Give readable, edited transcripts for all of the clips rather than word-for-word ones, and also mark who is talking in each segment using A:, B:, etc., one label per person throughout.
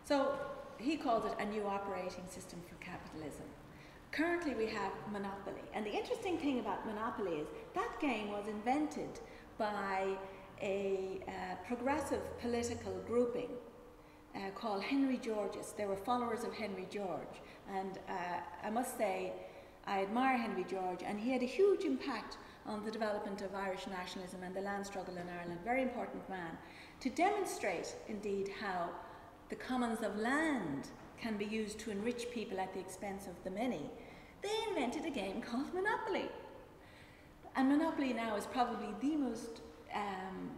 A: So he called it a new operating system for capitalism. Currently we have monopoly, and the interesting thing about monopoly is that game was invented by a progressive political grouping called Henry Georges. They were followers of Henry George, and I must say I admire Henry George, and he had a huge impact on the development of Irish nationalism and the land struggle in Ireland. Very important man, to demonstrate indeed how the commons of land can be used to enrich people at the expense of the many. They invented a game called Monopoly. And Monopoly now is probably the most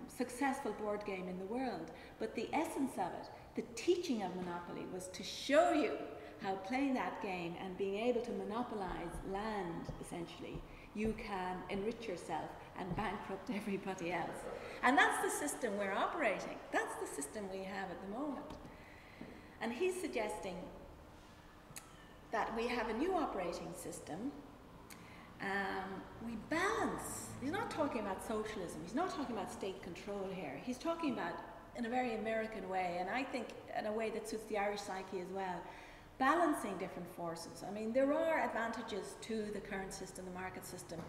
A: successful board game in the world. But the essence of it, the teaching of Monopoly, was to show you how playing that game and being able to monopolize land, essentially, you can enrich yourself and bankrupt everybody else. And that's the system we're operating. That's the system we have at the moment. And he's suggesting that we have a new operating system. We balance. He's not talking about socialism. He's not talking about state control here. He's talking about, in a very American way, and I think in a way that suits the Irish psyche as well, balancing different forces. I mean, there are advantages to the current system, the market system,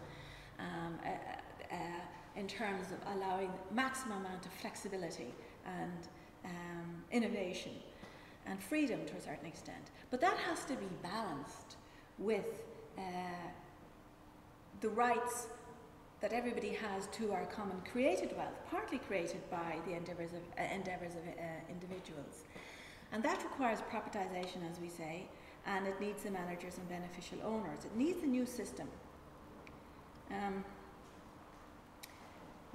A: in terms of allowing maximum amount of flexibility and innovation and freedom to a certain extent. But that has to be balanced with the rights that everybody has to our common created wealth, partly created by the endeavours of individuals. And that requires propertization, as we say, and it needs the managers and beneficial owners. It needs a new system. I'll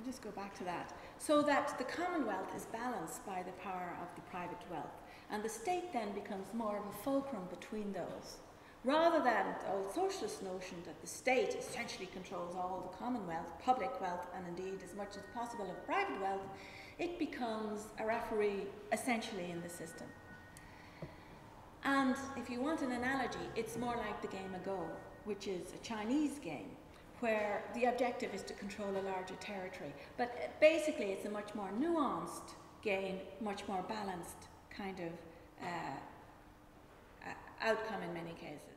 A: just go back to that. So that the commonwealth is balanced by the power of the private wealth. And the state then becomes more of a fulcrum between those. Rather than the old socialist notion that the state essentially controls all the commonwealth, public wealth, and indeed as much as possible of private wealth, it becomes a referee essentially in the system. And if you want an analogy, it's more like the game of Go, which is a Chinese game, where the objective is to control a larger territory. But basically it's a much more nuanced game, much more balanced kind of outcome in many cases.